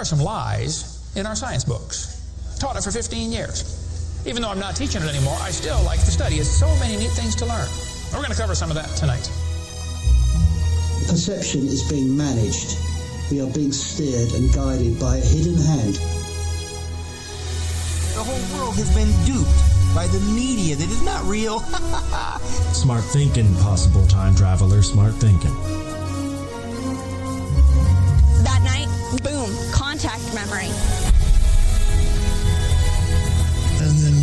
are some lies in our science books. Taught it for 15 years. Even though I'm not teaching it anymore, I still like to study. There's so many neat things to learn. We're going to cover some of that tonight. Perception is being managed. We are being steered and guided by a hidden hand. The whole world has been duped by the media that is not real. Smart thinking, possible time traveler, smart thinking. That night, boom, contact memory. And then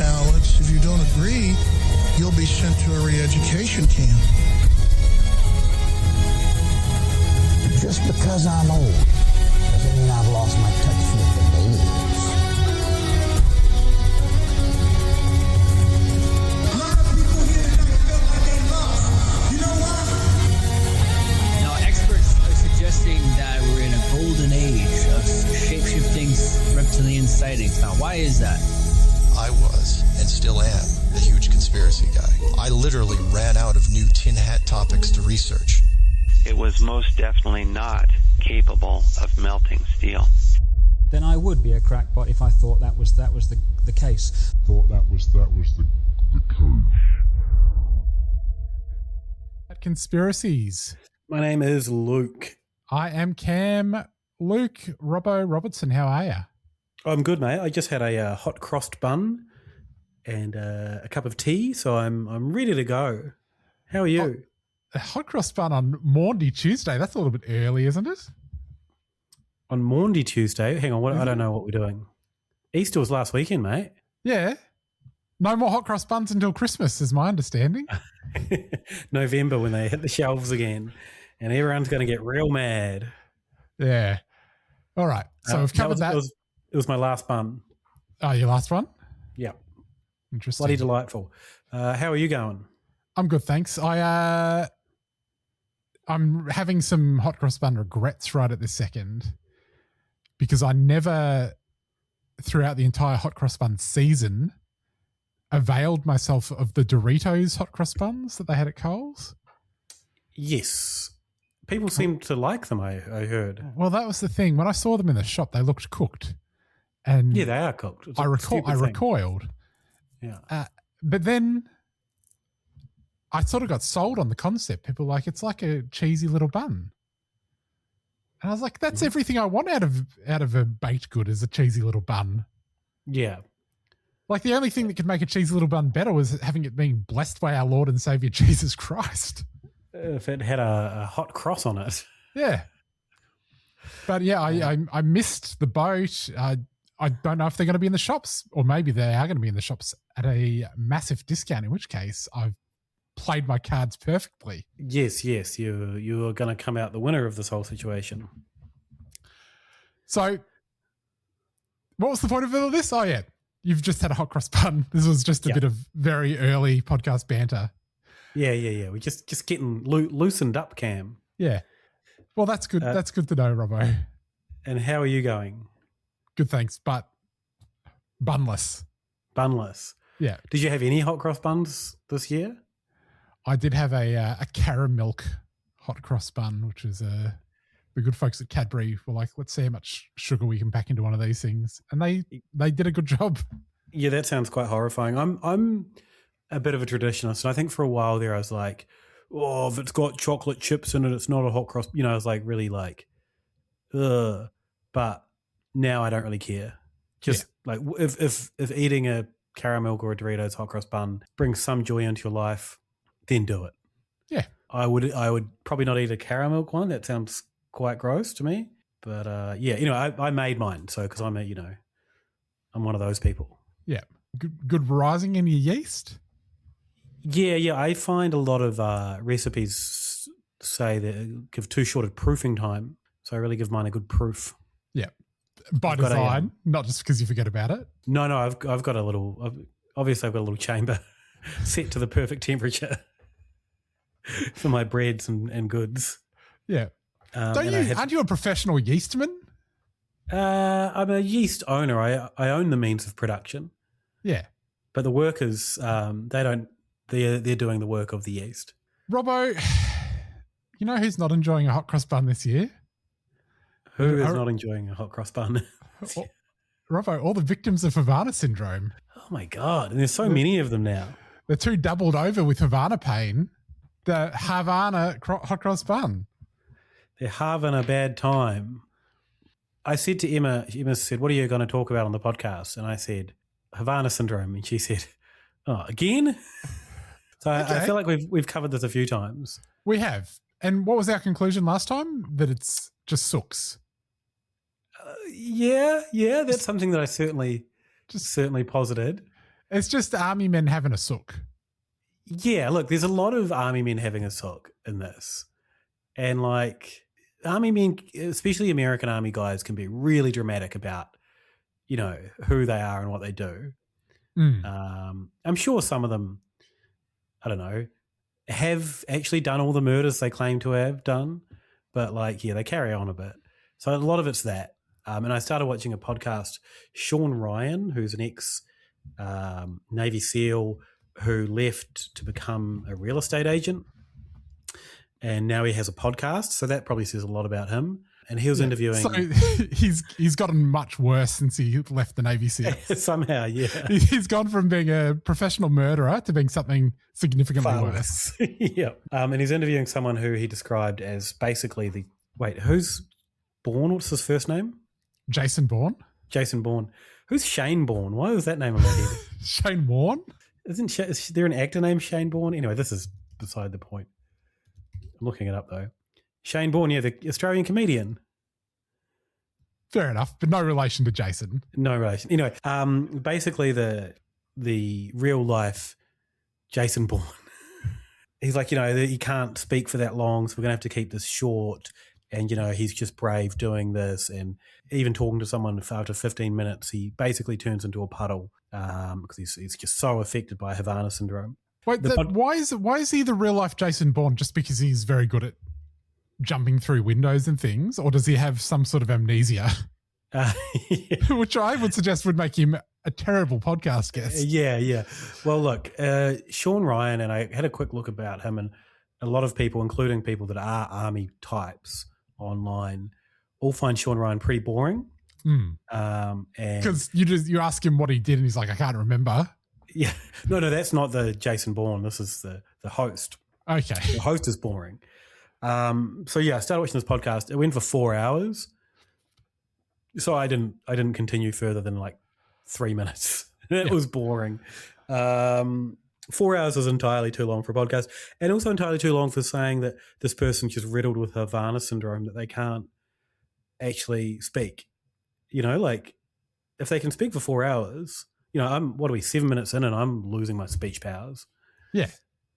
Alex, if you don't agree, you'll be sent to a re-education camp. Just because I'm old doesn't mean I've lost my touch with the ladies. A lot of people here tonight feel like they lost. You know why? Now, experts are suggesting that we're in a golden age of shape-shifting reptilian sightings. Now, why is that? I was, and still am, a huge conspiracy guy. I literally ran out of new tin hat topics to research. It was most definitely not capable of melting steel. Then I would be a crackpot if I thought that was the case. Thought that was the case. Conspiracies. My name is Luke. I am Cam. Luke, Robbo Robertson, how are you? I'm good, mate. I just had a hot crossed bun and a cup of tea, so I'm ready to go. How are you? A hot cross bun on Maundy Tuesday. That's a little bit early, isn't it? On Maundy Tuesday? Hang on, I don't know what we're doing. Easter was last weekend, mate. Yeah. No more hot cross buns until Christmas, is my understanding. November when they hit the shelves again, and everyone's going to get real mad. Yeah. All right. So we've covered that. It was my last bun. Oh, your last one? Yeah. Interesting. Bloody delightful. How are you going? I'm good, thanks. I'm having some hot cross bun regrets right at this second because I never, throughout the entire hot cross bun season, availed myself of the Doritos hot cross buns that they had at Coles. Yes. People seem to like them, I heard. Well, that was the thing. When I saw them in the shop, they looked cooked. And yeah, they are cooked. I recoiled. Yeah. But then I sort of got sold on the concept. People were like, it's like a cheesy little bun. And I was like, that's everything I want out of a baked good is a cheesy little bun. Yeah. Like the only thing that could make a cheesy little bun better was having it being blessed by our Lord and Savior Jesus Christ. If it had a hot cross on it. Yeah. But yeah, I missed the boat. I don't know if they're going to be in the shops, or maybe they are going to be in the shops at a massive discount, in which case I've played my cards perfectly. Yes. You are going to come out the winner of this whole situation. So what was the point of all this? Oh, yeah. You've just had a hot cross bun. This was just a bit of very early podcast banter. Yeah. We're just getting loosened up, Cam. Yeah. Well, that's good. That's good to know, Robbo. And how are you going? Good, thanks, but bunless. Yeah. Did you have any hot cross buns this year? I did have a caramel hot cross bun, which is the good folks at Cadbury were like, let's see how much sugar we can pack into one of these things. And they did a good job. Yeah, that sounds quite horrifying. I'm a bit of a traditionalist. And I think for a while there I was like, oh, if it's got chocolate chips in it, it's not a hot cross. You know, I was like really like, ugh. But now I don't really care. Just like if eating a caramel or a Doritos hot cross bun brings some joy into your life, then do it. Yeah. I would probably not eat a caramel one. That sounds quite gross to me. But I made mine. So because I'm one of those people. Yeah. Good rising in your yeast? Yeah. I find a lot of recipes say that give too short of proofing time. So I really give mine a good proof. Yeah. By design, not just because you forget about it. No, I've got a little. Obviously, I've got a little chamber set to the perfect temperature for my breads and goods. Yeah. Aren't you a professional yeastman? I'm a yeast owner. I own the means of production. Yeah. But the workers, they don't. They're doing the work of the yeast. Robbo, you know who's not enjoying a hot cross bun this year? Who is not enjoying a hot cross bun? Robbo, all the victims of Havana syndrome. Oh my God. And there's so many of them now. The two doubled over with Havana pain. The Havana hot cross bun. They're having a bad time. I said to Emma said, what are you going to talk about on the podcast? And I said, Havana syndrome. And she said, oh, again? So okay. I feel like we've covered this a few times. We have. And what was our conclusion last time? That it's just sooks. Yeah, that's something that I certainly posited. It's just army men having a sook. Yeah, look, there's a lot of army men having a sook in this. And like army men, especially American army guys, can be really dramatic about, who they are and what they do. I'm sure some of them, I don't know, have actually done all the murders they claim to have done. But they carry on a bit. So a lot of it's that. And I started watching a podcast, Sean Ryan, who's an ex-Navy SEAL who left to become a real estate agent. And now he has a podcast. So that probably says a lot about him. And he was interviewing. So he's gotten much worse since he left the Navy SEALs. Somehow, yeah. He's gone from being a professional murderer to being something significantly worse. Yeah. And he's interviewing someone who he described as basically who's Bourne? What's his first name? Jason Bourne. Jason Bourne. Who's Shane Bourne? Why was that name on my head? Shane Bourne? Is there an actor named Shane Bourne? Anyway, this is beside the point. I'm looking it up though. Shane Bourne, yeah, the Australian comedian. Fair enough, but no relation to Jason. No relation. Anyway, basically the real life Jason Bourne. He's like, he can't speak for that long, so we're going to have to keep this short. And, he's just brave doing this. And even talking to someone for after 15 minutes, he basically turns into a puddle because he's just so affected by Havana syndrome. Wait, why is he the real life Jason Bourne? Just because he's very good at jumping through windows and things? Or does he have some sort of amnesia? Yeah. Which I would suggest would make him a terrible podcast guest. Yeah. Well, look, Sean Ryan, and I had a quick look about him, and a lot of people, including people that are army types online, all find Sean Ryan pretty boring. And because you ask him what he did and he's like, I can't remember. Yeah. No, that's not the Jason Bourne. This is the host. Okay. The host is boring. So yeah, I started watching this podcast. It went for 4 hours. So I didn't continue further than 3 minutes. It was boring. 4 hours is entirely too long for a podcast, and also entirely too long for saying that this person's just riddled with Havana syndrome, that they can't actually speak. If they can speak for 4 hours, I'm 7 minutes in and I'm losing my speech powers. Yeah.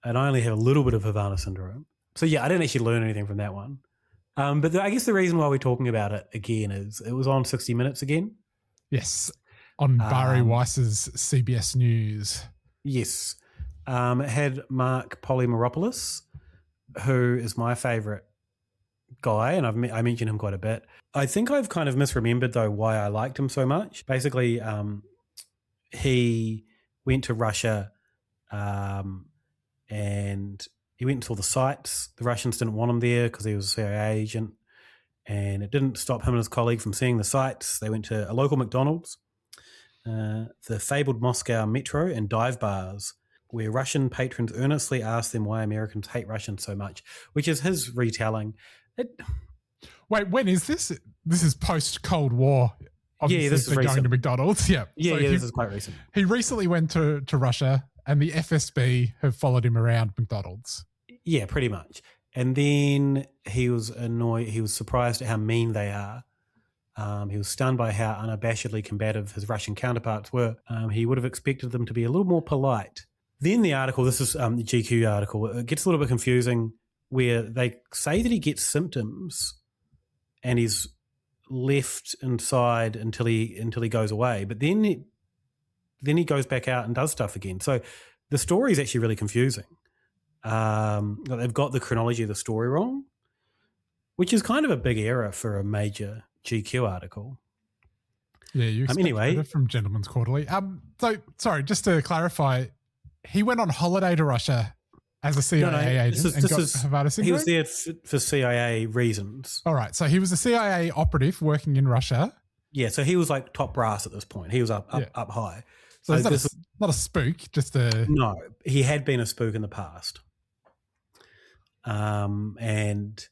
And I only have a little bit of Havana syndrome. So yeah, I didn't actually learn anything from that one. But I guess the reason why we're talking about it again is it was on 60 Minutes again. Yes. On Barry Weiss's CBS News. Yes. It had Mark Polymeropoulos, who is my favourite guy, and I mention him quite a bit. I think I've kind of misremembered, though, why I liked him so much. Basically, he went to Russia and he went and saw the sites. The Russians didn't want him there because he was a CIA agent, and it didn't stop him and his colleague from seeing the sites. They went to a local McDonald's, the fabled Moscow Metro, and dive bars, where Russian patrons earnestly asked them why Americans hate Russians so much, which is his retelling. Wait, when is this? This is post-Cold War. Obviously, yeah, this is going to McDonald's. Yeah, this is quite recent. He recently went to Russia, and the FSB have followed him around McDonald's. Yeah, pretty much. And then he was annoyed. He was surprised at how mean they are. He was stunned by how unabashedly combative his Russian counterparts were. He would have expected them to be a little more polite. Then the article, this is the GQ article, it gets a little bit confusing, where they say that he gets symptoms and he's left inside until he goes away, but then he goes back out and does stuff again. So the story is actually really confusing. They've got the chronology of the story wrong, which is kind of a big error for a major GQ article. Yeah, you expect anyway from Gentleman's Quarterly. So sorry, just to clarify, he went on holiday to Russia as a CIA agent and got Havana syndrome? He was there for CIA reasons. All right, so he was a CIA operative working in Russia. Yeah, so he was like top brass at this point. He was up high. So it's not a spook, just a... No, he had been a spook in the past. And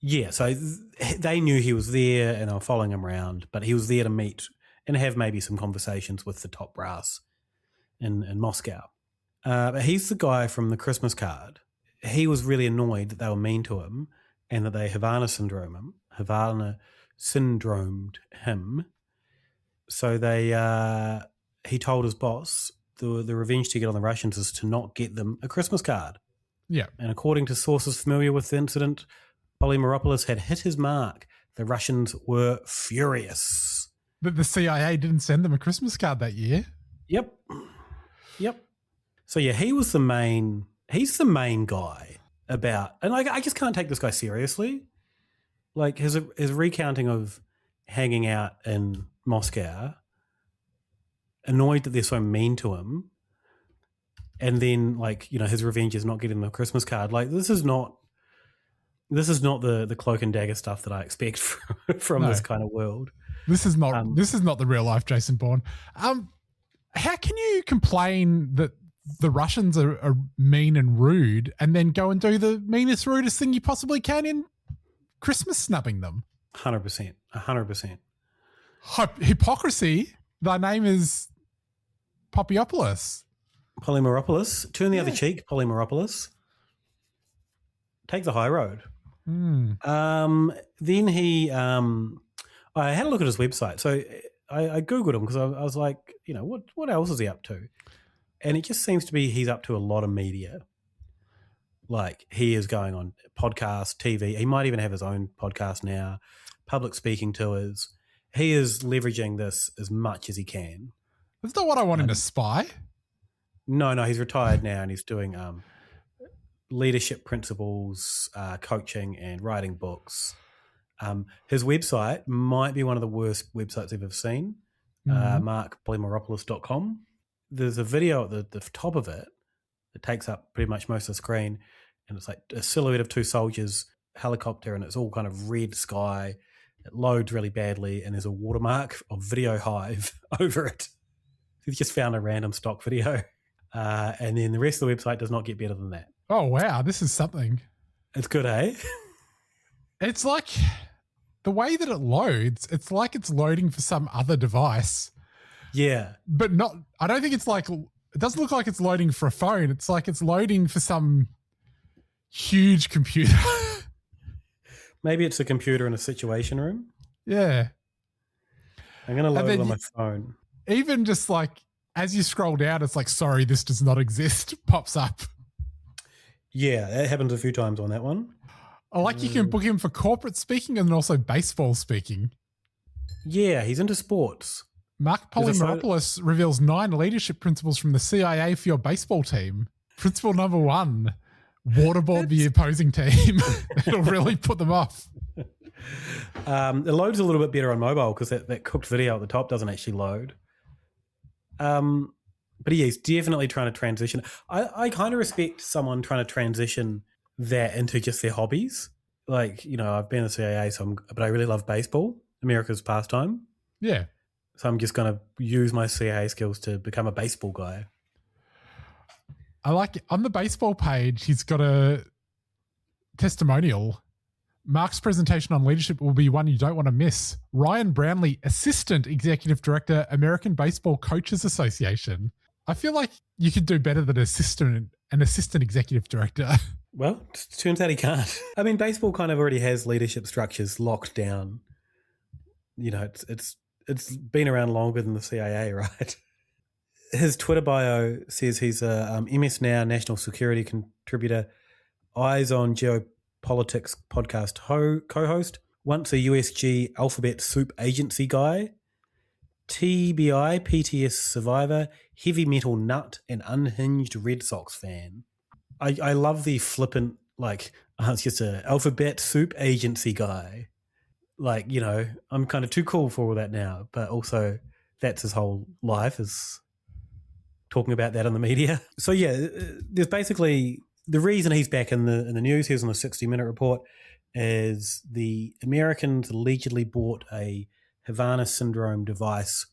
yeah, so they knew he was there and they were following him around, but he was there to meet and have maybe some conversations with the top brass in Moscow. But he's the guy from the Christmas card. He was really annoyed that they were mean to him and that they Havana syndromed him. So he told his boss the revenge ticket on the Russians is to not get them a Christmas card. Yeah. And according to sources familiar with the incident, Polymeropoulos had hit his mark. The Russians were furious. But the CIA didn't send them a Christmas card that year. Yep. So yeah, he's the main guy about, and like I just can't take this guy seriously. Like his recounting of hanging out in Moscow, annoyed that they're so mean to him, and then like, you know, his revenge is not getting the Christmas card. Like this is not the cloak and dagger stuff that I expect from this kind of world. This is not the real life Jason Bourne. How can you complain that the Russians are mean and rude and then go and do the meanest, rudest thing you possibly can in Christmas snubbing them? 100%. Hypocrisy. Thy name is Polymeropoulos. Turn the other cheek, Polymeropoulos. Take the high road. Then he, I had a look at his website. So I Googled him because I was like, you know, what else is he up to? And it just seems to be he's up to a lot of media. Like he is going on podcasts, TV. He might even have his own podcast now, public speaking tours. He is leveraging this as much as he can. That's not what I want him to spy. No, he's retired now and he's doing leadership principles, coaching and writing books. His website might be one of the worst websites I've ever seen, markpolymeropoulos.com. There's a video at the top of it that takes up pretty much most of the screen, and it's like a silhouette of two soldiers, helicopter, and it's all kind of red sky. It loads really badly, and there's a watermark of Video Hive over it. He's just found a random stock video. And then the rest of the website does not get better than that. Oh, wow. This is something. It's good, eh? It's like the way that it loads, it's like it's loading for some other device. Yeah. But not, I don't think it's like, it doesn't look like it's loading for a phone. It's like it's loading for some huge computer. Maybe it's a computer in a situation room. Yeah. I'm going to load it on my phone. Even just like, as you scroll down, it's like, sorry, this does not exist, pops up. Yeah, that happens a few times on that one. I like you can book him for corporate speaking and also baseball speaking. Yeah, he's into sports. Mark Polymeropoulos reveals 9 leadership principles from the CIA for your baseball team. Principle number 1, waterboard the opposing team. It'll really put them off. It loads a little bit better on mobile because that cooked video at the top doesn't actually load. But yeah, he's definitely trying to transition. I kind of respect someone trying to transition that into just their hobbies. Like, you know, I've been in the CIA, but I really love baseball, America's pastime. Yeah. So I'm just going to use my CIA skills to become a baseball guy. I like it. On the baseball page, he's got a testimonial. Mark's presentation on leadership will be one you don't want to miss. Ryan Brownlee, Assistant Executive Director, American Baseball Coaches Association. I feel like you could do better than an assistant executive director. Well, turns out he can't. I mean, baseball kind of already has leadership structures locked down. You know, it's been around longer than the CIA, right? His Twitter bio says he's a MS Now national security contributor, Eyes on Geopolitics podcast co-host, once a USG alphabet soup agency guy, TBI PTS survivor, heavy metal nut, and unhinged Red Sox fan. I love the flippant, like, it's just an alphabet soup agency guy. Like, you know, I'm kind of too cool for all that now, but also that's his whole life is talking about that in the media. So yeah, there's basically the reason he's back in the news. He was on the 60-minute report. Is the Americans allegedly bought a Havana syndrome device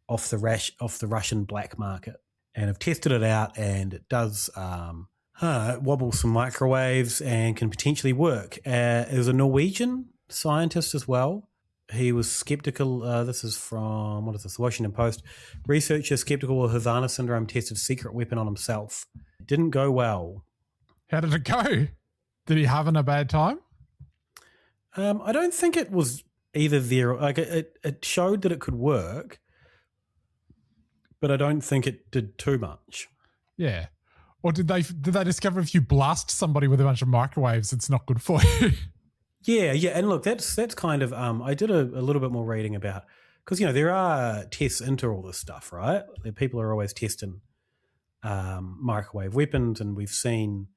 off the Russian black market and have tested it out, and it does it wobbles some microwaves and can potentially work. There's a Norwegian scientist as well. He was skeptical. This is from, what is this, the Washington Post. Researcher skeptical of Havana syndrome tested secret weapon on himself. It didn't go well. How did it go? Did he have a bad time? I don't think it was either there. Like it showed that it could work, but I don't think it did too much. Yeah. Or did they discover if you blast somebody with a bunch of microwaves, it's not good for you? Yeah. And look, that's kind of, I did a little bit more reading about, because, there are tests into all this stuff, right? People are always testing microwave weapons, and we've seen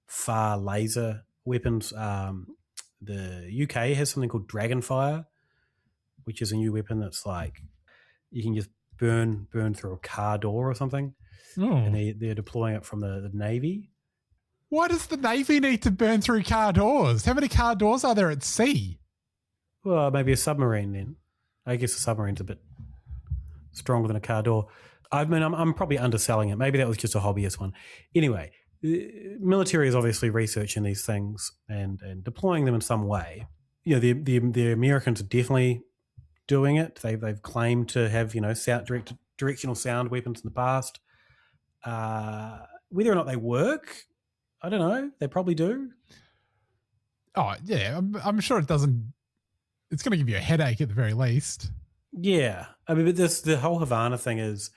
far laser weapons. The UK has something called Dragonfire, which is a new weapon that's like you can just burn through a car door or something. Oh. And they're deploying it from the Navy. Why does the Navy need to burn through car doors? How many car doors are there at sea? Well, maybe a submarine then. I guess a submarine's a bit stronger than a car door. I mean, I'm probably underselling it. Maybe that was just a hobbyist one. Anyway, the military is obviously researching these things and deploying them in some way. The Americans are definitely doing it. They've claimed to have directional sound weapons in the past. Whether or not they work, I don't know. They probably do. Oh yeah, I'm sure it doesn't. It's going to give you a headache at the very least. Yeah, I mean, but the whole Havana thing is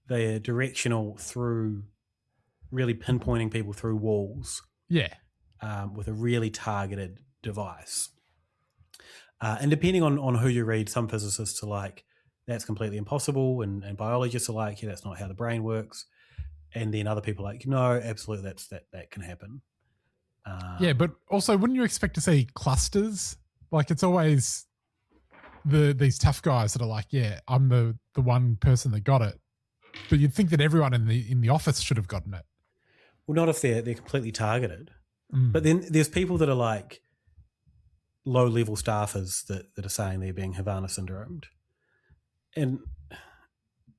they're directional through really pinpointing people through walls. Yeah. With a really targeted device. And depending on who you read, some physicists are like, that's completely impossible. And biologists are like, yeah, that's not how the brain works. And then other people are like, no, absolutely, that can happen. Yeah, but also wouldn't you expect to see clusters? Like it's always these tough guys that are like, yeah, I'm the one person that got it. But you'd think that everyone in the office should have gotten it. Well, not if they're completely targeted. Mm. But then there's people that are like low-level staffers that are saying they're being Havana syndromed.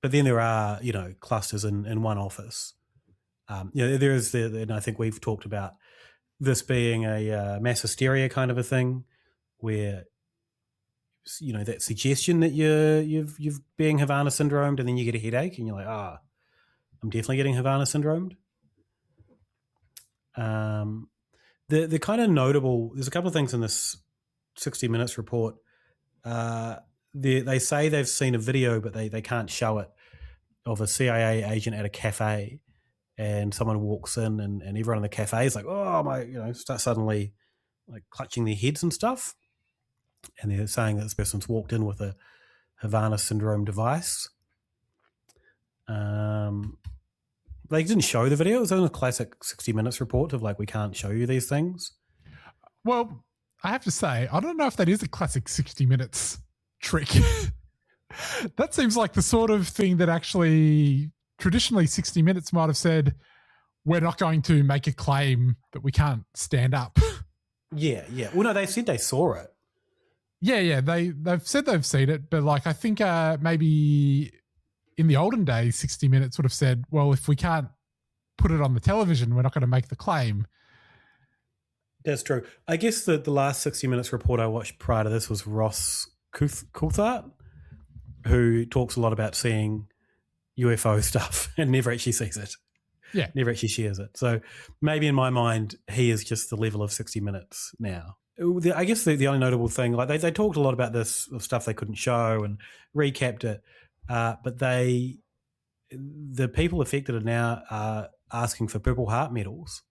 But then there are, clusters in one office. There is and I think we've talked about this being a mass hysteria kind of a thing where, that suggestion that you've being Havana syndromed, and then you get a headache and you're like, I'm definitely getting Havana syndromed. The kind of notable, there's a couple of things in this 60 Minutes report. They say they've seen a video, but they can't show it, of a CIA agent at a cafe, and someone walks in and everyone in the cafe is like, oh my, start suddenly like clutching their heads and stuff. And they're saying that this person's walked in with a Havana syndrome device. They didn't show the video. It was in a classic 60 Minutes report of like, we can't show you these things. Well, I have to say, I don't know if that is a classic 60 Minutes trick. That seems like the sort of thing that actually traditionally 60 Minutes might have said, we're not going to make a claim that we can't stand up. Yeah. Well, no, they said they saw it. Yeah. They've said they've seen it, but like I think maybe in the olden days, 60 Minutes would have said, well, if we can't put it on the television, we're not going to make the claim. That's true. I guess the last 60 Minutes report I watched prior to this was Ross Coulthart, who talks a lot about seeing UFO stuff and never actually sees it. Yeah. Never actually shares it. So maybe in my mind, he is just the level of 60 Minutes now. I guess the only notable thing, like they talked a lot about this stuff they couldn't show and recapped it, but the people affected are now asking for Purple Heart medals.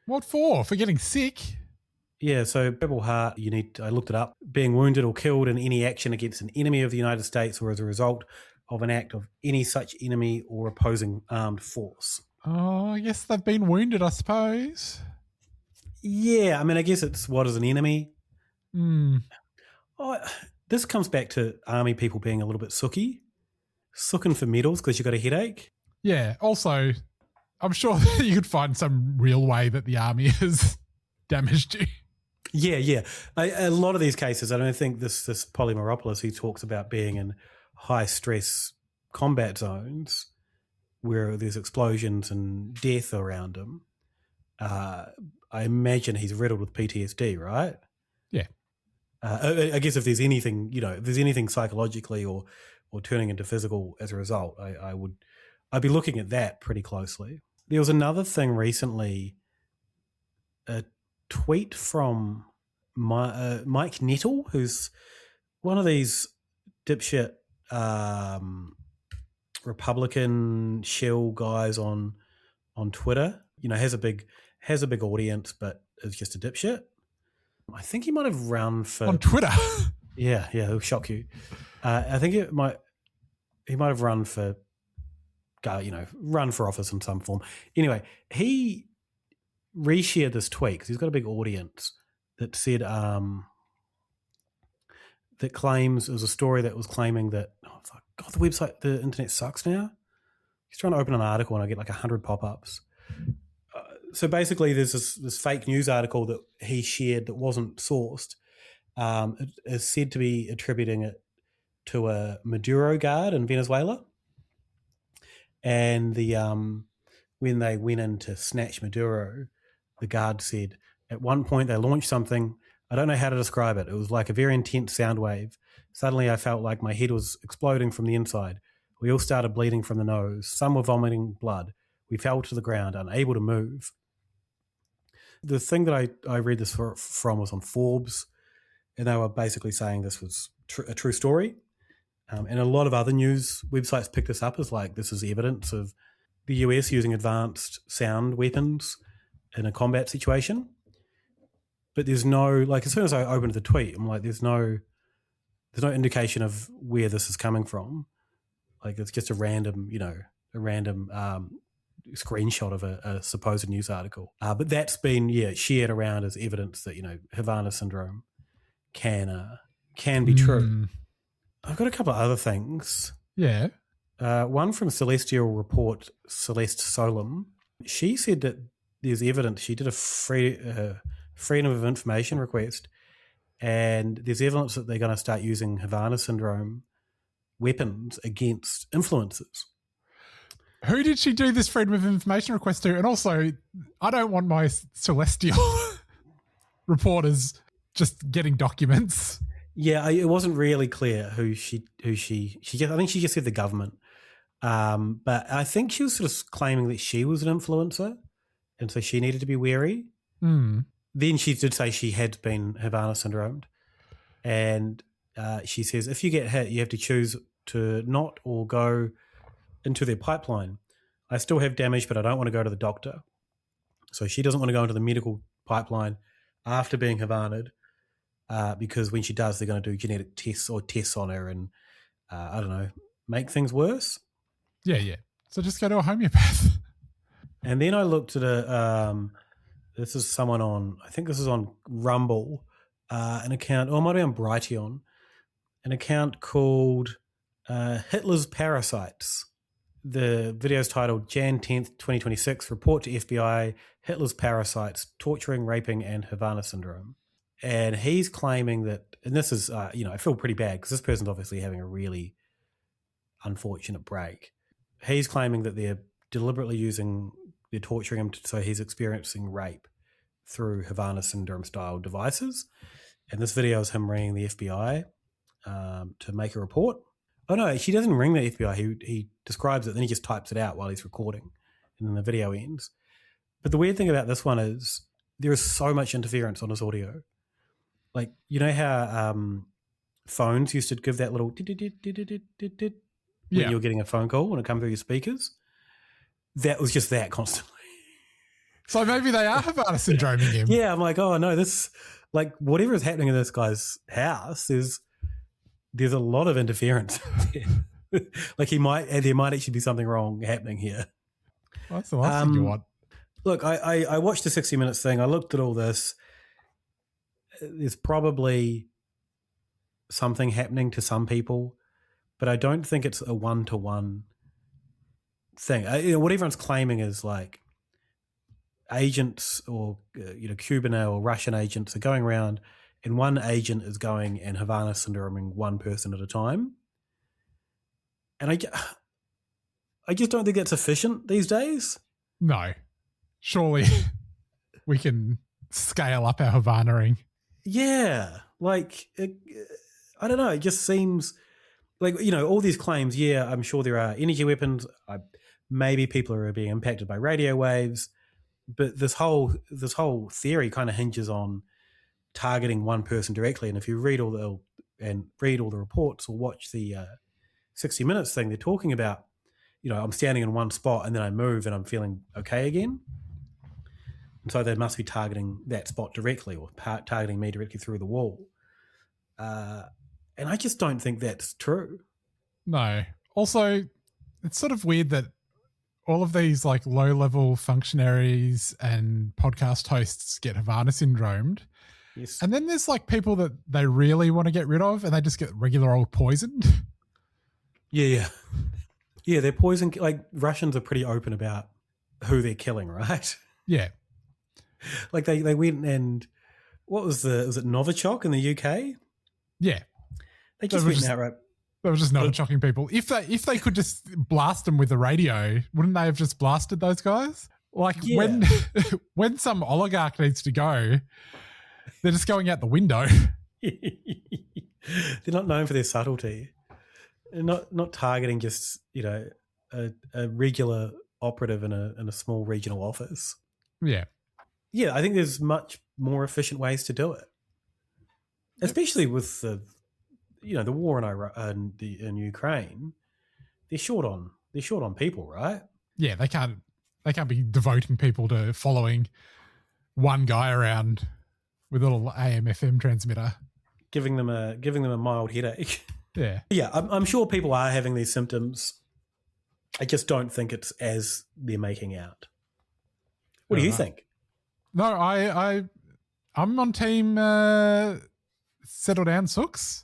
What for? For getting sick? Yeah, so Purple Heart, I looked it up, being wounded or killed in any action against an enemy of the United States or as a result of an act of any such enemy or opposing armed force. Oh, I guess they've been wounded, I suppose. Yeah, I mean, I guess it's what is an enemy. Mm. Oh, this comes back to army people being a little bit sooking for medals because you've got a headache. Yeah. Also, I'm sure that you could find some real way that the army has damaged you. Yeah. A lot of these cases, I don't think this Polymeropoulos, he talks about being in high stress combat zones where there's explosions and death around him. I imagine he's riddled with PTSD, right? Yeah. I guess if there's anything, if there's anything psychologically or turning into physical as a result, I'd be looking at that pretty closely. There was another thing recently, a tweet from Mike Nettle, who's one of these dipshit Republican shill guys on Twitter. Has a big audience, but is just a dipshit. I think he might have run for on Twitter. Yeah, it'll shock you. I think he might have run for office in some form. Anyway, he reshared this tweet because he's got a big audience that said that claims it was a story that was claiming that the internet sucks now. He's trying to open an article and I get like 100 pop-ups. So basically, there's this fake news article that he shared that wasn't sourced. It is said to be attributing it to a Maduro guard in Venezuela. And when they went in to snatch Maduro, the guard said, at one point they launched something, I don't know how to describe it. It was like a very intense sound wave. Suddenly I felt like my head was exploding from the inside. We all started bleeding from the nose. Some were vomiting blood. We fell to the ground, unable to move. The thing that I read this from was on Forbes, and they were basically saying this was a true story. And a lot of other news websites picked this up as like this is evidence of the US using advanced sound weapons in a combat situation. But there's no, like, as soon as I opened the tweet, I'm like, there's no indication of where this is coming from. Like, it's just a random screenshot of a supposed news article. But that's been, shared around as evidence that, Havana syndrome can be true. I've got a couple of other things. Yeah. One from Celestial Report, Celeste Solem. She said that there's evidence. She did a Freedom of Information request, and there's evidence that they're going to start using Havana syndrome weapons against influencers. Who did she do this Freedom of Information request to? And also, I don't want my Celestial reporters just getting documents. Yeah, it wasn't really clear who she just, I think she just said the government. But I think she was sort of claiming that she was an influencer, and so she needed to be wary. Then she did say she had been Havana syndromed, and she says if you get hit, you have to choose to not or go into their pipeline. I still have damage, but I don't want to go to the doctor. So she doesn't want to go into the medical pipeline after being Havana'd, because when she does, they're going to do genetic tests on her and, I don't know, make things worse. Yeah. So just go to a homeopath. And then I looked at this is someone on, I think this is on Rumble, an account, or it might be on Brighteon, an account called Hitler's Parasites. The video is titled Jan 10th, 2026, Report to FBI, Hitler's Parasites, Torturing, Raping, and Havana Syndrome. And he's claiming that, and this is, I feel pretty bad because this person's obviously having a really unfortunate break. He's claiming that they're deliberately they're torturing him so he's experiencing rape through Havana Syndrome style devices. And this video is him ringing the FBI to make a report. Oh no, she doesn't ring the FBI. He describes it, then he just types it out while he's recording, and then the video ends. But the weird thing about this one is there is so much interference on his audio. Like, you know how phones used to give that little when you're getting a phone call when it comes through your speakers? That was just that constantly. So maybe they are Havana syndroming him. Yeah, I'm like, oh no, this, like, whatever is happening in this guy's house there's a lot of interference. Like there might actually be something wrong happening here. Well, that's the last thing you want. Look, I watched the 60 Minutes thing. I looked at all this. There's probably something happening to some people, but I don't think it's a one-to-one thing. What everyone's claiming is like agents or Cuban or Russian agents are going around, and one agent is going and Havana syndroming one person at a time. And I just don't think that's efficient these days. No. Surely we can scale up our Havanaing. Yeah. Like, I don't know. It just seems like, all these claims, yeah, I'm sure there are energy weapons. Maybe people are being impacted by radio waves. But this whole theory kind of hinges on targeting one person directly. And if you read all the reports or watch the 60 Minutes thing, they're talking about, I'm standing in one spot and then I move and I'm feeling okay again. And so they must be targeting that spot directly or targeting me directly through the wall. And I just don't think that's true. No. Also, it's sort of weird that all of these like low-level functionaries and podcast hosts get Havana syndromed. Yes. And then there's like people that they really want to get rid of and they just get regular old poisoned. Yeah. Yeah, they're poison. Like, Russians are pretty open about who they're killing, right? Yeah. Like, they went and, was it Novichok in the UK? Yeah. They just went outright. They were just Novichoking people. If they could just blast them with the radio, wouldn't they have just blasted those guys? Like, when some oligarch needs to go, they're just going out the window. They're not known for their subtlety. Not targeting just a regular operative in a small regional office. Yeah, I think there's much more efficient ways to do it, especially with the war in Ukraine. They're short on people, right? Yeah, they can't be devoting people to following one guy around with a little AM/FM transmitter, giving them a mild headache. Yeah. I'm sure people are having these symptoms. I just don't think it's as they're making out. What do you think? No, I'm on team settle down, Sooks.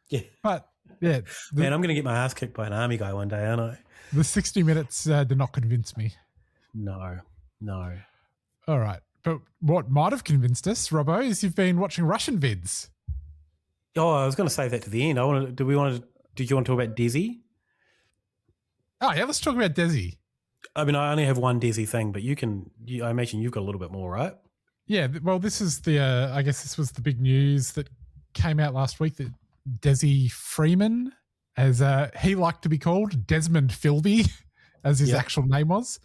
Yeah. But, yeah. Man, I'm going to get my ass kicked by an army guy one day, aren't I? The 60 Minutes did not convince me. No. All right. But what might have convinced us, Robbo, is you've been watching Russian vids. Oh, I was going to save that to the end. Did you want to talk about Dezi? Oh, yeah, let's talk about Dezi. I mean, I only have one Dezi thing, but I imagine you've got a little bit more, right? Yeah, well, this is I guess this was the big news that came out last week, that Dezi Freeman, as he liked to be called, Desmond Philby, as his actual name was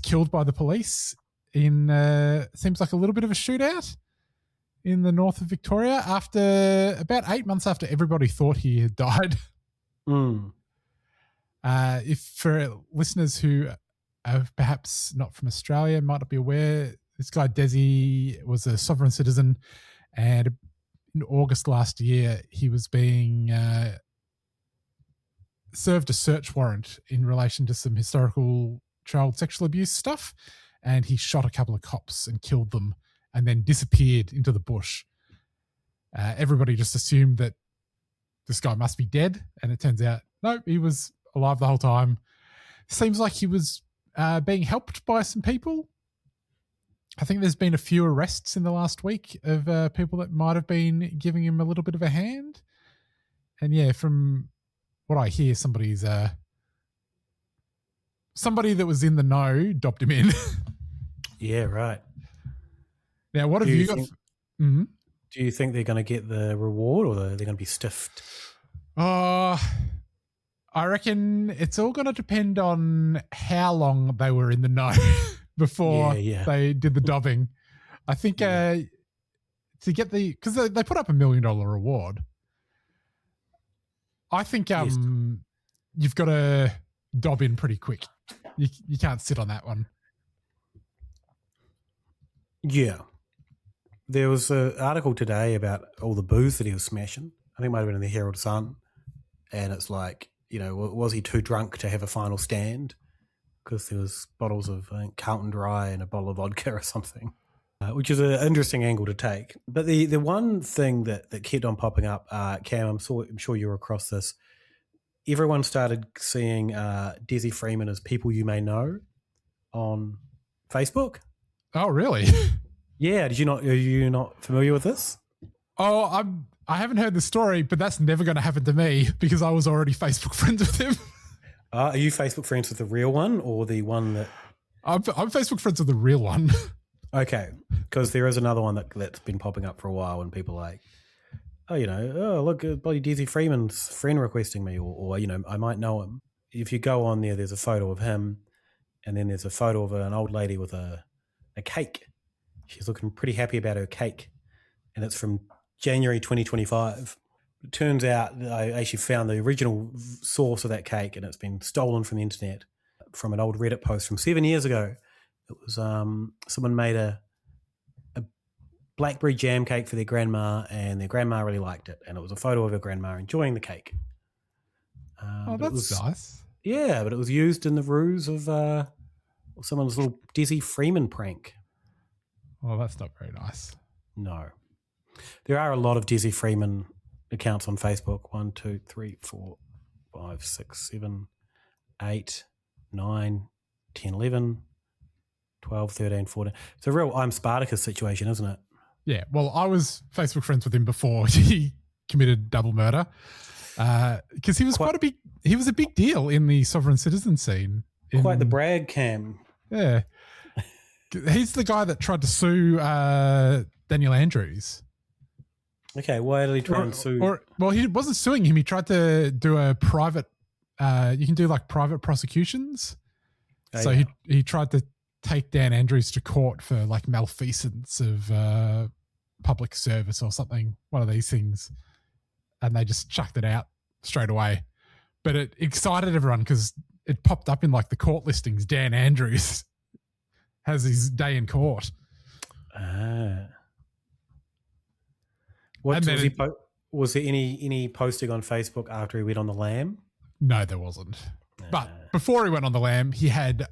killed by the police in, seems like a little bit of a shootout in the north of Victoria after about 8 months after everybody thought he had died. If for listeners who are perhaps not from Australia, might not be aware, this guy Dezi was a sovereign citizen, and in August last year he was being served a search warrant in relation to some historical child sexual abuse stuff, and he shot a couple of cops and killed them and then disappeared into the bush. Everybody just assumed that this guy must be dead, and it turns out, no, he was alive the whole time. Seems like he was being helped by some people. I think there's been a few arrests in the last week of people that might have been giving him a little bit of a hand. And yeah, from what I hear, somebody that was in the know dobbed him in. Yeah, right. Now, what have you got? Mm-hmm. Do you think they're going to get the reward, or they're going to be stiffed? I reckon it's all going to depend on how long they were in the know before they did the dobbing. I think to get because they put up $1 million reward. I think you've got to dob in pretty quick. You can't sit on that one. Yeah. There was an article today about all the booze that he was smashing. I think it might have been in the Herald Sun. And it's like, was he too drunk to have a final stand? Because there was bottles of, I think, Carlton Dry and a bottle of vodka or something, which is an interesting angle to take. But the one thing that kept on popping up, Cam, I'm sure you were across this. everyone started seeing Dezi Freeman as people you may know on Facebook. Oh, really? Yeah. Are you not familiar with this? Oh, I haven't heard the story, but that's never going to happen to me because I was already Facebook friends with him. Are you Facebook friends with the real one or the one that? I'm Facebook friends with the real one. Okay, because there is another one that's been popping up for a while, and people are like, look, bloody Dezi Freeman's friend requesting me, or I might know him. If you go on there's a photo of him, and then there's a photo of an old lady with a cake. She's looking pretty happy about her cake, and it's from January 2025. It turns out that I actually found the original source of that cake, and it's been stolen from the internet from an old Reddit post from 7 years ago. It was someone made a blackberry jam cake for their grandma, and their grandma really liked it, and it was a photo of her grandma enjoying the cake. That's nice. Yeah, but it was used in the ruse of someone's little Dezi Freeman prank. Well, that's not very nice. No. There are a lot of Dezi Freeman accounts on Facebook. 1, 2, 3, 4, 5, 6, 7, 8, 9, 10, 11, 12, 13, 14. It's a real I'm Spartacus situation, isn't it? Yeah. Well, I was Facebook friends with him before he committed double murder because he was he was a big deal in the sovereign citizen scene. Quite the brag cam. Yeah. He's the guy that tried to sue Daniel Andrews. Okay, why did he try and sue? Well, he wasn't suing him. He tried to do a private, you can do like private prosecutions. Oh, so yeah. he tried to take Dan Andrews to court for like malfeasance of public service or something, one of these things. And they just chucked it out straight away. But it excited everyone because it popped up in like the court listings. Dan Andrews has his day in court. What was there any posting on Facebook after he went on the lam? No, there wasn't. But before he went on the lam, he had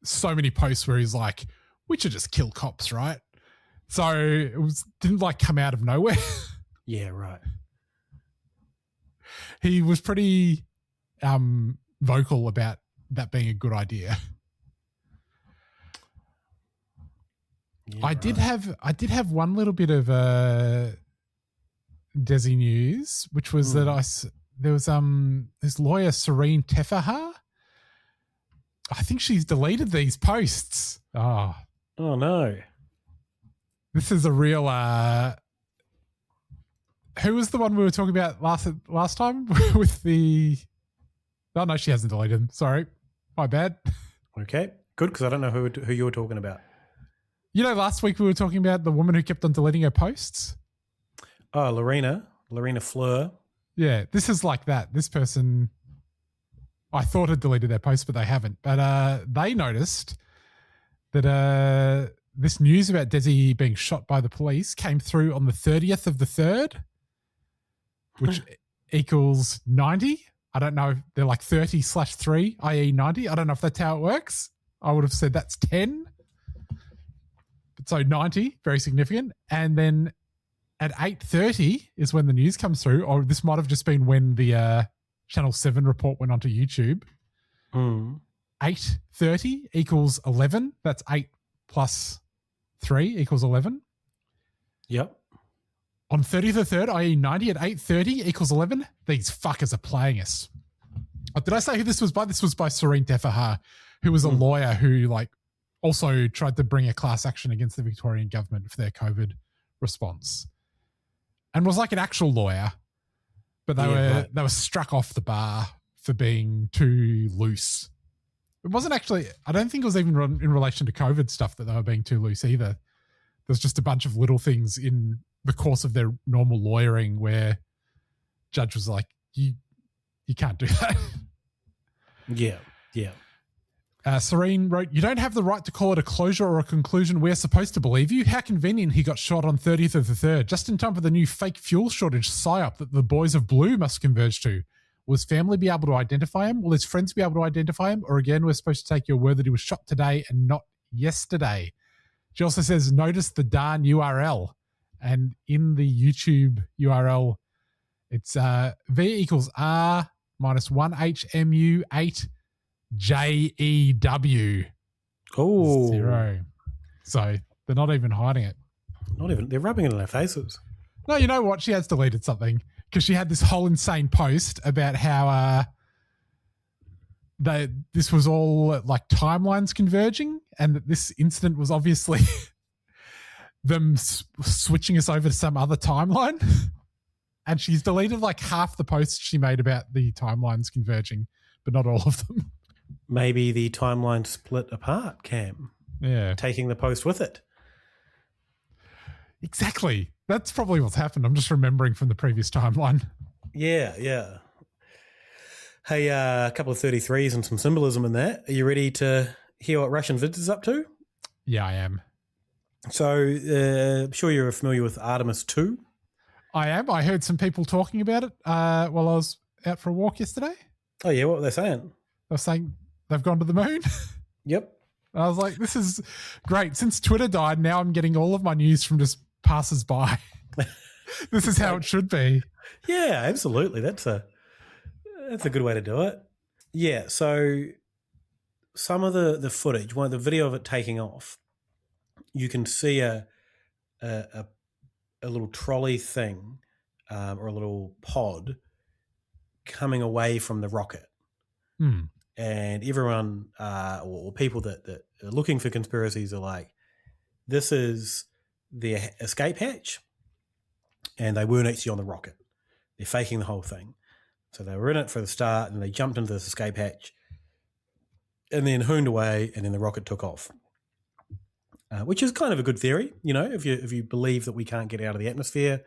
so many posts where he's like, "We should just kill cops, right?" So it didn't like come out of nowhere. Yeah, right. He was pretty vocal about that being a good idea. Yeah, I did have one little bit of Desi news, which was that there was this lawyer Serene Tefaha. I think she's deleted these posts. Oh no! This is a real. Who was the one we were talking about last time with the? Oh no, she hasn't deleted them. Sorry, my bad. Okay, good, because I don't know who you were talking about. You know, last week we were talking about the woman who kept on deleting her posts. Oh, Lorena Fleur. Yeah, this is like that. This person, I thought had deleted their posts, but they haven't. But they noticed that this news about Desi being shot by the police came through on the 30th of the 3rd, which equals 90. I don't know if they're like 30/3, i.e. 90. I don't know if that's how it works. I would have said that's 10. So 90, very significant. And then at 8:30 is when the news comes through, or this might have just been when the Channel 7 report went onto YouTube. 8:30 equals 11. That's 8 plus 3 equals 11. Yep. On 30th of the 3rd, i.e. 90 at 8:30 equals 11. These fuckers are playing us. Did I say who this was by? This was by Serene Tefaha, who was a lawyer who also tried to bring a class action against the Victorian government for their COVID response, and was like an actual lawyer, but they were struck off the bar for being too loose. It wasn't actually. I don't think it was even in relation to COVID stuff that they were being too loose either. There's just a bunch of little things in the course of their normal lawyering where judge was like, "You can't do that." Yeah. Serene wrote, "You don't have the right to call it a closure or a conclusion. We're supposed to believe you. How convenient he got shot on 30th of the 3rd, just in time for the new fake fuel shortage psyop that the boys of Blue must converge to. Will his family be able to identify him? Will his friends be able to identify him? Or again, we're supposed to take your word that he was shot today and not yesterday." She also says, "Notice the darn URL." And in the YouTube URL, it's V equals R minus 1 HMU 8 JEW. Oh. 0. So they're not even hiding it. Not even. They're rubbing it in our faces. No, you know what? She has deleted something because she had this whole insane post about how this was all like timelines converging, and that this incident was obviously them switching us over to some other timeline. And she's deleted like half the posts she made about the timelines converging, but not all of them. Maybe the timeline split apart, Cam. Yeah. Taking the post with it. Exactly. That's probably what's happened. I'm just remembering from the previous timeline. Yeah. Hey, a couple of 33s and some symbolism in that. Are you ready to hear what Russian Vids is up to? Yeah, I am. So, I'm sure you're familiar with Artemis 2. I am. I heard some people talking about it while I was out for a walk yesterday. Oh, yeah? What were they saying? They were saying they've gone to the moon. Yep. I was like, this is great. Since Twitter died, now I'm getting all of my news from just passers-by. This is how it should be. Yeah, absolutely. That's a good way to do it. Yeah, so some of the footage, one of the video of it taking off, you can see a little trolley thing or a little pod coming away from the rocket. And everyone or people that are looking for conspiracies are like, this is the escape hatch, and they weren't actually on the rocket. They're faking the whole thing. So they were in it for the start, and they jumped into this escape hatch, and then hooned away, and then the rocket took off. Which is kind of a good theory, you know, if you believe that we can't get out of the atmosphere,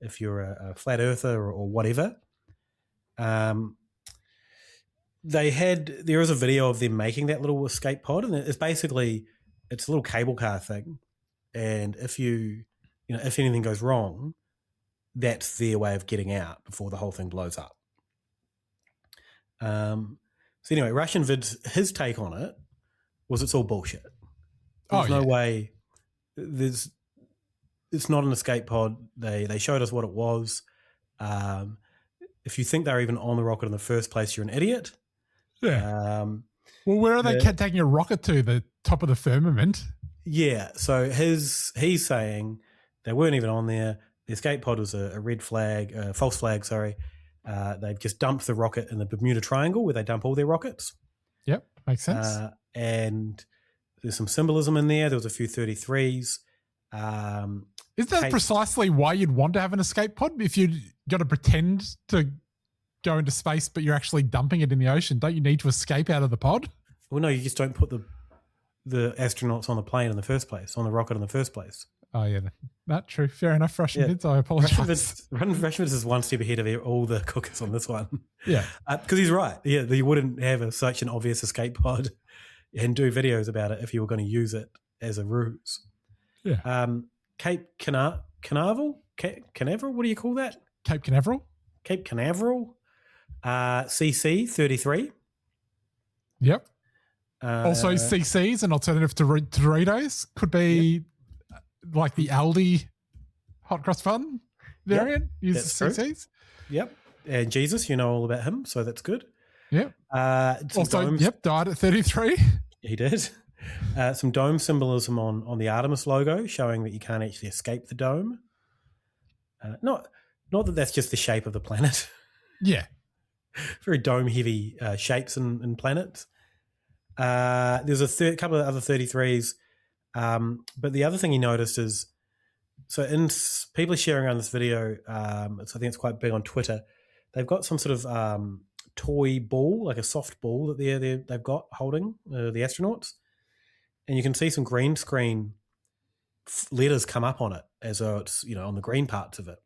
if you're a flat earther or whatever. There is a video of them making that little escape pod, and it's a little cable car thing. And if if anything goes wrong, that's their way of getting out before the whole thing blows up. So anyway, Russian Vids, his take on it was it's all bullshit. There's no way. It's not an escape pod. They showed us what it was. If you think they're even on the rocket in the first place, you're an idiot. Yeah. Well, where are they taking a rocket to? The top of the firmament? Yeah. So he's saying they weren't even on there. The escape pod was a red flag, false flag. Sorry. They've just dumped the rocket in the Bermuda Triangle where they dump all their rockets. Yep, makes sense. And there's some symbolism in there. There was a few 33s. Is that precisely why you'd want to have an escape pod? If you've got to pretend to go into space, but you're actually dumping it in the ocean, don't you need to escape out of the pod? Well, no, you just don't put the astronauts on the plane in the first place, on the rocket in the first place. Oh, yeah. Not true. Fair enough, Russian Vids. I apologize. Russian Vids is one step ahead of all the cookers on this one. Yeah. Because he's right. Yeah, you wouldn't have such an obvious escape pod and do videos about it if you were going to use it as a ruse. Yeah. Cape Canaveral? Canaveral? What do you call that? Cape Canaveral? Cape Canaveral. CC 33. Yep. Also, CC's an alternative to Doritos. Could be like the Aldi hot cross bun variant. Use CC's. Yep. And Jesus, you know all about him, so that's good. Yep. Also, died at 33. He did. Some dome symbolism on the Artemis logo, showing that you can't actually escape the dome. Not that that's just the shape of the planet. Yeah. Very dome-heavy shapes and planets. There's a couple of other 33s. But the other thing he noticed is, so people are sharing around this video, so I think it's quite big on Twitter, they've got some sort of toy ball, like a soft ball that they've got holding the astronauts. And you can see some green screen letters come up on it as though it's, on the green parts of it.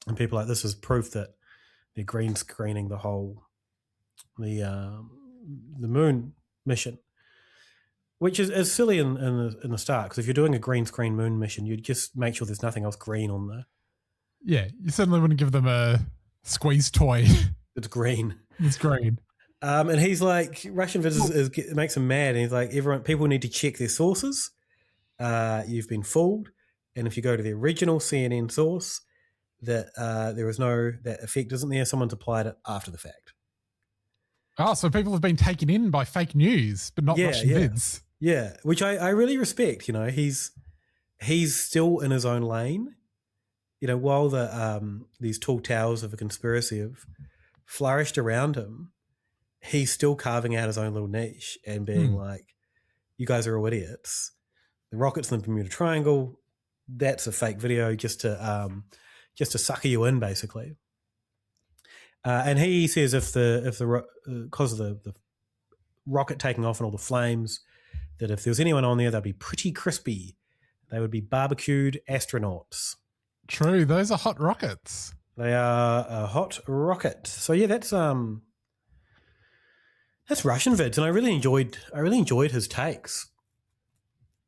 And people are like, this is proof that they're green screening the moon mission, which is silly in the start, because if you're doing a green screen moon mission, you'd just make sure there's nothing else green on there. Yeah, you certainly wouldn't give them a squeeze toy. It's green. It's green. And he's like, Russian Vids it makes him mad, and he's like, people need to check their sources. You've been fooled, and if you go to the original CNN source, that that effect isn't there. Someone's applied it after the fact. Oh, so people have been taken in by fake news, but not watching vids. Yeah, which I really respect. You know, he's still in his own lane. You know, while these tall towers of a conspiracy have flourished around him, he's still carving out his own little niche and being like, "You guys are all idiots. The rockets in the Bermuda Triangle, that's a fake video just to sucker you in, basically." And he says if the because of the rocket taking off and all the flames, that if there was anyone on there, they'd be pretty crispy. They would be barbecued astronauts. True, those are hot rockets. They are a hot rocket. So yeah, that's Russian vids, and I really enjoyed his takes.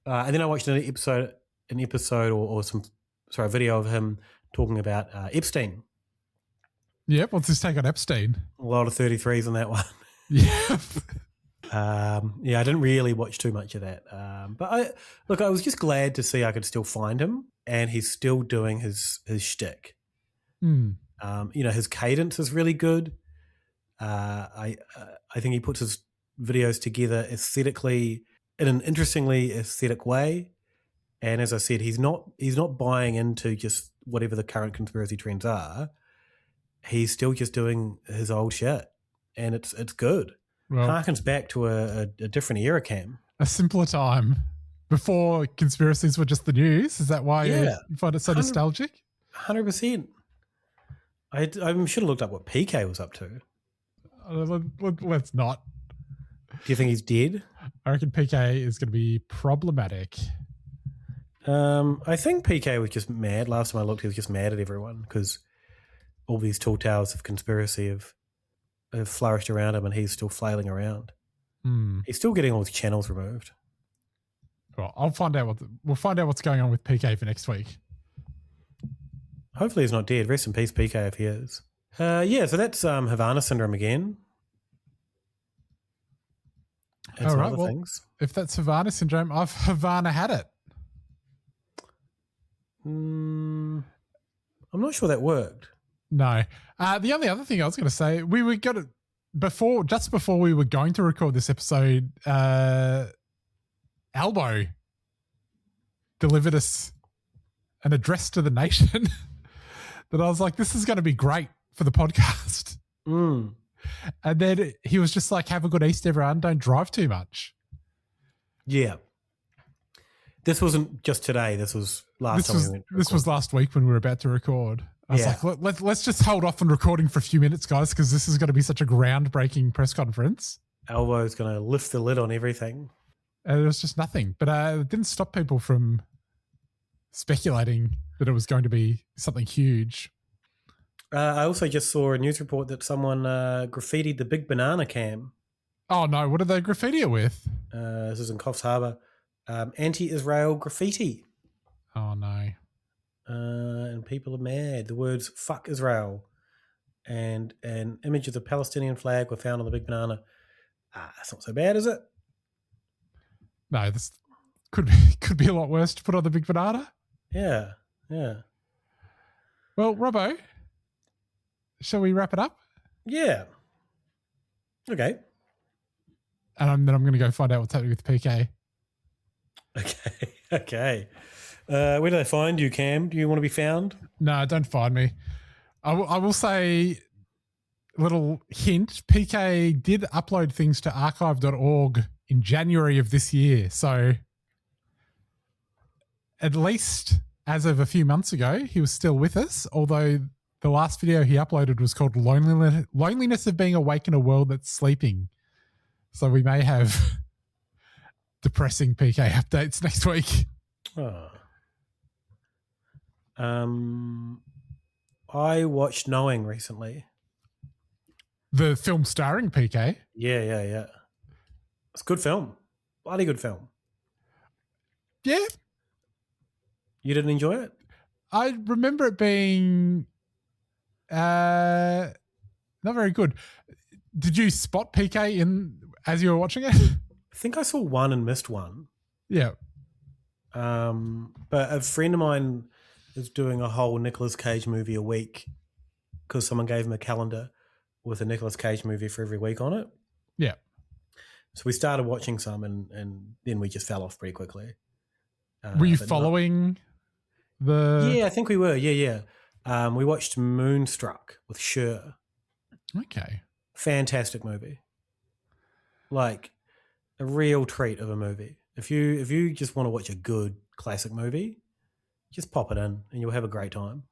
And then I watched a video of him talking about Epstein. Yep, what's his take on Epstein? A lot of 33s on that one. Yeah. I didn't really watch too much of that. But I was just glad to see I could still find him, and he's still doing his shtick. You know, his cadence is really good. I think he puts his videos together aesthetically in an interestingly aesthetic way. And as I said, he's not buying into just whatever the current conspiracy trends are. He's still just doing his old shit, and it's good. Well, harkens back to a different era, Cam. A simpler time before conspiracies were just the news. Is that why you find it so nostalgic? 100%. I should have looked up what PK was up to. Let's not. Do you think he's dead? I reckon PK is going to be problematic. I think PK was just mad. Last time I looked, he was just mad at everyone because all these tall towers of conspiracy have flourished around him, and he's still flailing around. He's still getting all his channels removed. Well, we'll find out what's going on with PK for next week. Hopefully he's not dead. Rest in peace, PK, if he is. So that's Havana syndrome again. And all some right, other well, things. If that's Havana syndrome, I've Havana had it. I'm not sure that worked. No. The only other thing I was going to say, we got it just before we were going to record this episode, Albo delivered us an address to the nation that I was like, this is going to be great for the podcast. And then he was just like, have a good Easter, everyone. Don't drive too much. Yeah. This wasn't just today. This was last time. This was last week when we were about to record. I was like, let's just hold off on recording for a few minutes, guys, because this is going to be such a groundbreaking press conference. Albo's going to lift the lid on everything. And it was just nothing. But it didn't stop people from speculating that it was going to be something huge. I also just saw a news report that someone graffitied the big banana, Cam. Oh, no. What did they graffiti it with? This is in Coffs Harbour. Anti-Israel graffiti. Oh, no. And people are mad. The words "fuck Israel" and an image of the Palestinian flag were found on the big banana. That's not so bad, is it? No, this could be a lot worse to put on the big banana. Yeah. Well, Robbo, shall we wrap it up? Yeah. Okay. And then I'm going to go find out what's happening with PK. Okay. Where do they find you, Cam? Do you want to be found? No, don't find me. I will say, little hint, PK did upload things to archive.org in January of this year. So at least as of a few months ago, he was still with us, although the last video he uploaded was called Loneliness of Being Awake in a World That's Sleeping. So we may have depressing PK updates next week. Oh. I watched Knowing recently. The film starring PK? Yeah. It's a good film. Bloody good film. Yeah. You didn't enjoy it? I remember it being not very good. Did you spot PK in as you were watching it? I think I saw one and missed one. Yeah. But a friend of mine is doing a whole Nic Cage movie a week because someone gave him a calendar with a Nicolas Cage movie for every week on it. Yeah. So we started watching some, and then we just fell off pretty quickly. Were you following the? Yeah, I think we were. Yeah. We watched Moonstruck with Cher. Okay. Fantastic movie. Like a real treat of a movie. If you just want to watch a good classic movie, just pop it in and you'll have a great time.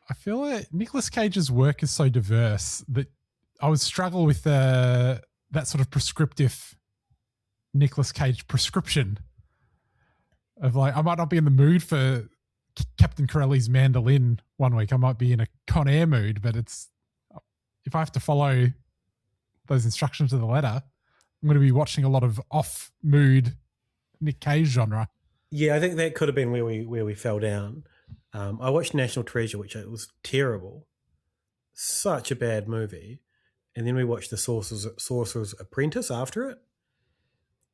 I feel like Nicolas Cage's work is so diverse that I would struggle with that sort of prescriptive Nicolas Cage prescription of like, I might not be in the mood for Captain Corelli's mandolin one week. I might be in a Con Air mood, but if I have to follow those instructions to the letter, I'm going to be watching a lot of off-mood Nic Cage genre. Yeah, I think that could have been where we fell down. I watched National Treasure, which was terrible. Such a bad movie. And then we watched The Sorcerer's Apprentice after it.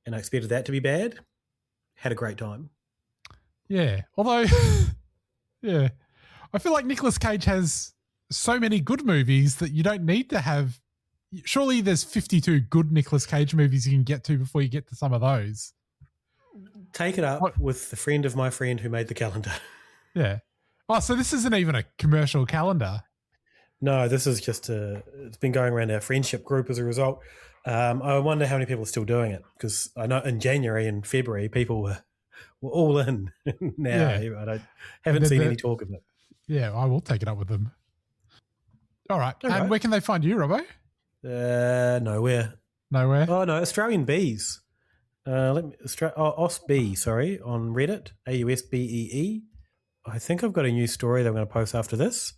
And I expected that to be bad. Had a great time. Yeah. Although, yeah. I feel like Nicolas Cage has so many good movies that you don't need to have. Surely there's 52 good Nicolas Cage movies you can get to before you get to some of those. Take it up with the friend of my friend who made the calendar. Yeah. Oh, so this isn't even a commercial calendar. No, this is just it's been going around our friendship group as a result. I wonder how many people are still doing it, because I know in January and February people were all in. Now Yeah. I haven't seen any talk of it. Yeah, I will take it up with them. All right. All And right. where can they find you, Robbo? Nowhere. Nowhere? Oh no, Australian Bees. AusBee, sorry, on Reddit, AUSBEE. I think I've got a new story that I'm going to post after this.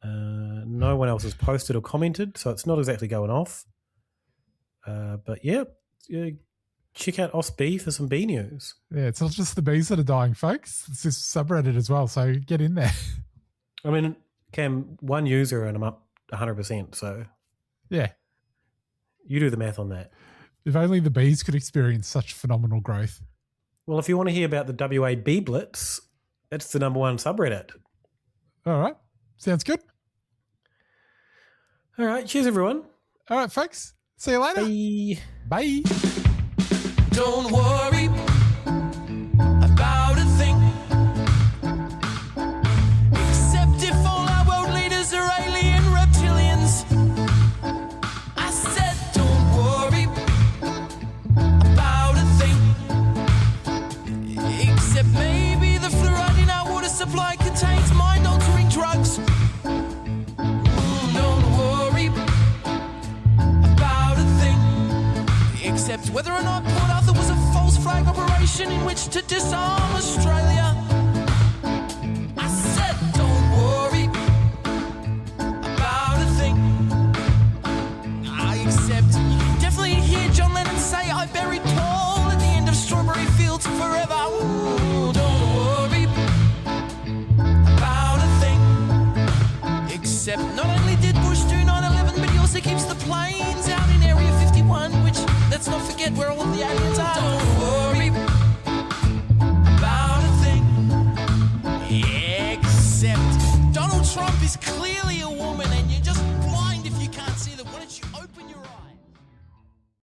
No one else has posted or commented, so it's not exactly going off. But yeah, check out AusBee for some bee news. Yeah, it's not just the bees that are dying, folks. It's this subreddit as well, so get in there. I mean, Cam, one user and I'm up 100%, so Yeah. you do the math on that. If only the bees could experience such phenomenal growth. Well, if you want to hear about the WA Bee Blitz, it's the number one subreddit. All right. Sounds good. All right. Cheers, everyone. All right, folks. See you later. Bye. Bye. Don't worry about a thing, except if all our world leaders are alien reptilians. I said don't worry about a thing, except maybe the fluoride in our water supply contains mind-altering drugs. Don't worry about a thing, except whether or not Port Arthur was a false flag operation in which to disarm Australia. I said don't worry about a thing. I accept you can definitely hear John Lennon say I buried Paul at the end of Strawberry Fields forever. Ooh, don't worry about a thing, except not only did Bush do 9/11, but he also keeps the planes out in Area 51, which, let's not forget where all of the aliens are. Don't worry about a thing, except Donald Trump is clearly a woman.